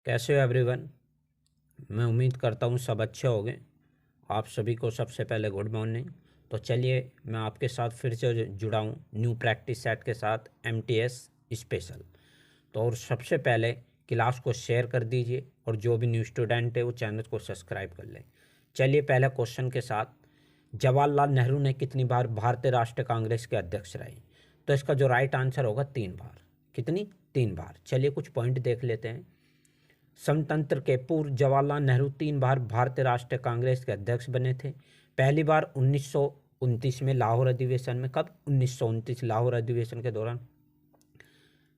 कैसे हो एवरीवन। मैं उम्मीद करता हूँ सब अच्छे होंगे। आप सभी को सबसे पहले गुड मॉर्निंग। तो चलिए मैं आपके साथ फिर से जुड़ा हूँ न्यू प्रैक्टिस सेट के साथ MTS स्पेशल। तो और सबसे पहले क्लास को शेयर कर दीजिए और जो भी न्यू स्टूडेंट है वो चैनल को सब्सक्राइब कर लें। चलिए पहले क्वेश्चन के साथ, जवाहरलाल नेहरू ने कितनी बार भारतीय राष्ट्रीय कांग्रेस के अध्यक्ष रहे? तो इसका जो राइट आंसर होगा 3 बार। कितनी? 3 बार। चलिए कुछ पॉइंट देख लेते हैं। समतंत्र के पूर्व जवाहरलाल नेहरू 3 बार भारतीय राष्ट्रीय कांग्रेस के अध्यक्ष बने थे। पहली बार 1929 में लाहौर अधिवेशन में। कब? 1929 लाहौर अधिवेशन के दौरान।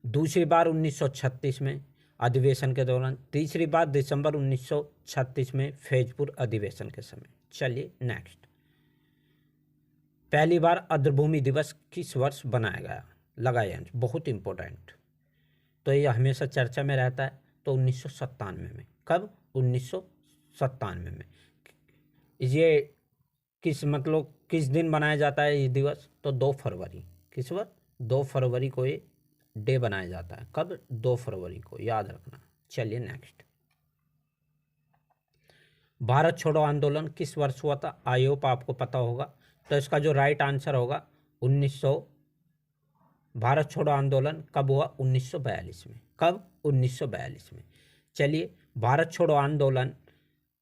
दूसरी बार 1936 में अधिवेशन के दौरान। तीसरी बार दिसंबर 1936 में फैजपुर अधिवेशन के समय। चलिए नेक्स्ट। पहली बार आर्द्रभूमि दिवस किस वर्ष बनाया गया? लगाए बहुत इंपॉर्टेंट, तो ये हमेशा चर्चा में रहता है। तो 1997 में। कब? 1997 में। ये किस दिन बनाया जाता है ये दिवस? तो 2 फरवरी। किस बार? 2 फरवरी को ये डे बनाया जाता है। कब? 2 फरवरी को, याद रखना। चलिए नेक्स्ट। भारत छोड़ो आंदोलन किस वर्ष हुआ था? आई होप आपको पता होगा। तो इसका जो राइट आंसर होगा 1900। भारत छोड़ो आंदोलन कब हुआ? 1942 में। कब? 1942 में। चलिए, भारत छोड़ो आंदोलन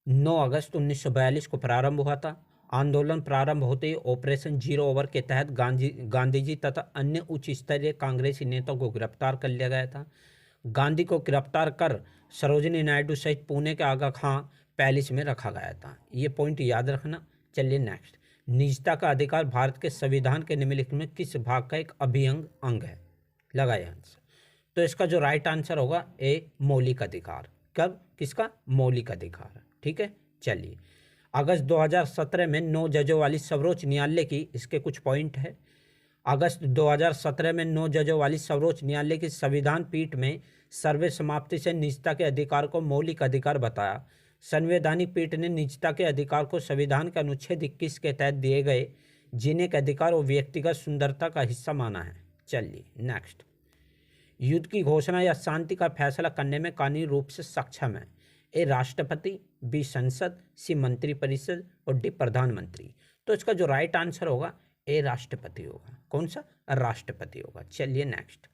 9 अगस्त 1942 को प्रारंभ हुआ था। आंदोलन प्रारंभ होते ही ऑपरेशन जीरो ओवर के तहत गांधी जी तथा अन्य उच्च स्तरीय कांग्रेसी नेताओं को गिरफ्तार कर लिया गया था। गांधी को गिरफ्तार कर सरोजिनी नायडू सहित पुणे के आगा खां पैलेस में रखा गया था। ये पॉइंट याद रखना। चलिए नेक्स्ट। निजता का अधिकार भारत के संविधान के निम्नलिखित में किस भाग का एक अभिन्न अंग है? लगाइए आंसर। तो इसका जो राइट आंसर होगा ए, मौलिक अधिकार। कब? किसका? मौलिक अधिकार। ठीक है। चलिए, अगस्त 2017 में 9 जजों वाली सर्वोच्च न्यायालय की, इसके कुछ पॉइंट है। अगस्त 2017 में 9 जजों वाली सर्वोच्च न्यायालय की संविधान पीठ में सर्वसम्मति से निजता के अधिकार को मौलिक अधिकार बताया। संवैधानिक पीठ ने निजता के अधिकार को संविधान के अनुच्छेद 21 के तहत दिए गए जीने के अधिकार और व्यक्तिगत सुंदरता का हिस्सा माना है। चलिए नेक्स्ट। युद्ध की घोषणा या शांति का फैसला करने में कानूनी रूप से सक्षम है? ए, राष्ट्रपति, बी, संसद, सी, मंत्रिपरिषद और डी, प्रधानमंत्री। तो इसका जो राइट आंसर होगा ए, राष्ट्रपति होगा। कौन सा? राष्ट्रपति होगा। चलिए नेक्स्ट।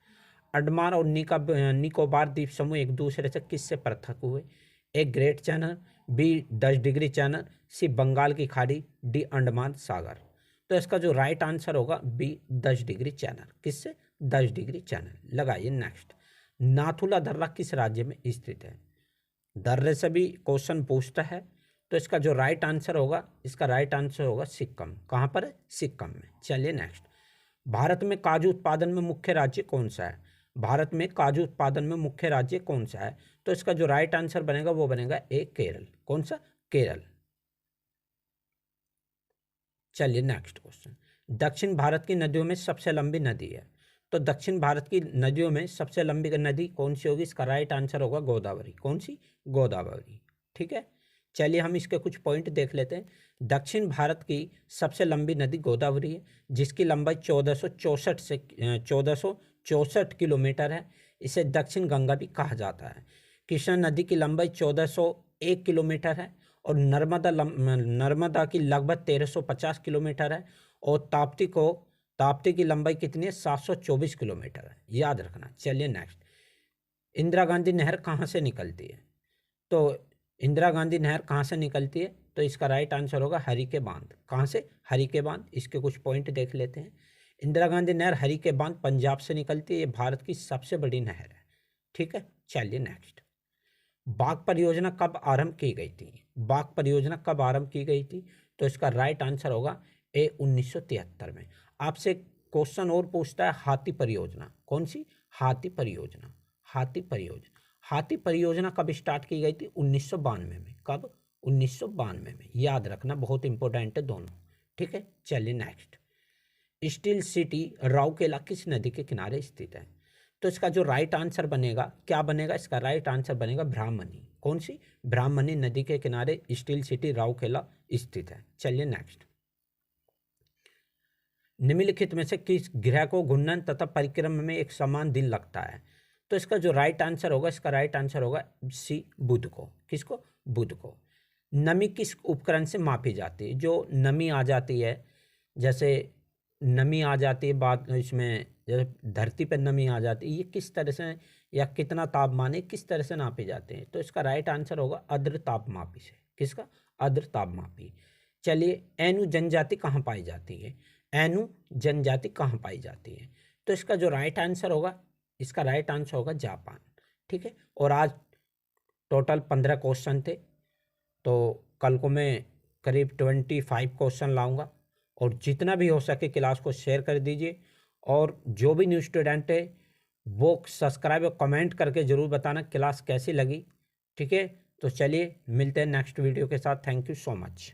अंडमान और निकोबार द्वीप समूह एक दूसरे से किससे पृथक हुए? A, Great Channel, B, 10 Degree Channel, C, Bengal की खाड़ी, डी, अंडमान सागर। तो इसका जो राइट आंसर होगा बी, 10 डिग्री चैनल। किससे? 10 डिग्री चैनल। लगाइए नेक्स्ट। नाथुला दर्रा किस राज्य में स्थित है? दर्रे से भी क्वेश्चन पूछता है। तो इसका जो राइट आंसर होगा, इसका राइट आंसर होगा सिक्किम। कहाँ पर है? सिक्किम में। चलिए नेक्स्ट। भारत में काजू उत्पादन में मुख्य राज्य कौन सा है? भारत में काजू उत्पादन में मुख्य राज्य कौन सा है? तो इसका जो राइट आंसर बनेगा वो बनेगा ए, केरल। कौन सा? केरल। चलिए नेक्स्ट क्वेश्चन। दक्षिण भारत की नदियों में सबसे लंबी नदी है? तो दक्षिण भारत की नदियों में सबसे लंबी नदी कौन सी होगी? इसका राइट आंसर होगा गोदावरी। कौन सी? गोदावरी। ठीक है। चलिए हम इसके कुछ पॉइंट देख लेते हैं। दक्षिण भारत की सबसे लंबी नदी गोदावरी है, जिसकी लंबाई 1464 किलोमीटर है। इसे दक्षिण गंगा भी कहा जाता है। कृष्णा नदी की लंबाई 1401 किलोमीटर है और नर्मदा की लगभग 1350 किलोमीटर है। और ताप्ती की लंबाई कितनी है? 724 किलोमीटर है। याद रखना। चलिए नेक्स्ट। इंदिरा गांधी नहर कहाँ से निकलती है? तो इंदिरा गांधी नहर कहाँ से निकलती है? तो इसका राइट आंसर होगा हरिके बांध। कहाँ से? हरिके बांध। इसके कुछ पॉइंट देख लेते हैं। इंदिरा गांधी नहर हरिके बांध पंजाब से निकलती है। ये भारत की सबसे बड़ी नहर है। ठीक है। चलिए नेक्स्ट। बाघ परियोजना कब आरंभ की गई थी? बाघ परियोजना कब आरंभ की गई थी? तो इसका राइट आंसर होगा ए, 1973 में। आपसे क्वेश्चन और पूछता है हाथी परियोजना। कौन सी? हाथी परियोजना। हाथी परियोजना। हाथी परियोजना कब स्टार्ट की गई थी? 1992 में। कब? 1992 में। याद रखना, बहुत इंपॉर्टेंट है दोनों। ठीक है। चलिए नेक्स्ट। स्टील सिटी राउरकेला किस नदी के किनारे स्थित है? तो इसका जो राइट आंसर बनेगा, क्या बनेगा? इसका राइट आंसर बनेगा ब्राह्मणी। कौन सी? ब्राह्मणी नदी के किनारे स्टील सिटी राउरकेला स्थित है। चलिए नेक्स्ट। निम्नलिखित में से किस ग्रह को घूर्णन तथा परिक्रमण में एक समान दिन लगता है? तो इसका जो राइट आंसर होगा, इसका राइट आंसर होगा सी, बुध को। किसको? बुध को। नमी किस उपकरण से मापी जाती है? जो नमी आ जाती है, जैसे नमी आ जाती है बाद इसमें, जैसे धरती पर नमी आ जाती है, ये किस तरह से या कितना तापमान है, किस तरह से नापी जाते हैं? तो इसका राइट आंसर होगा आर्द्र तापमापी से। किसका? आर्द्र तापमापी। चलिए, एनु जनजाति कहाँ पाई जाती है? एनु जनजाति कहाँ पाई जाती है? तो इसका जो राइट आंसर होगा, इसका राइट आंसर होगा जापान। ठीक है। और आज टोटल 15 क्वेश्चन थे, तो कल को मैं करीब 25 क्वेश्चन लाऊंगा। और जितना भी हो सके क्लास को शेयर कर दीजिए, और जो भी न्यू स्टूडेंट है वो सब्सक्राइब और कमेंट करके ज़रूर बताना क्लास कैसी लगी। ठीक है। तो चलिए मिलते हैं नेक्स्ट वीडियो के साथ। Thank you so much.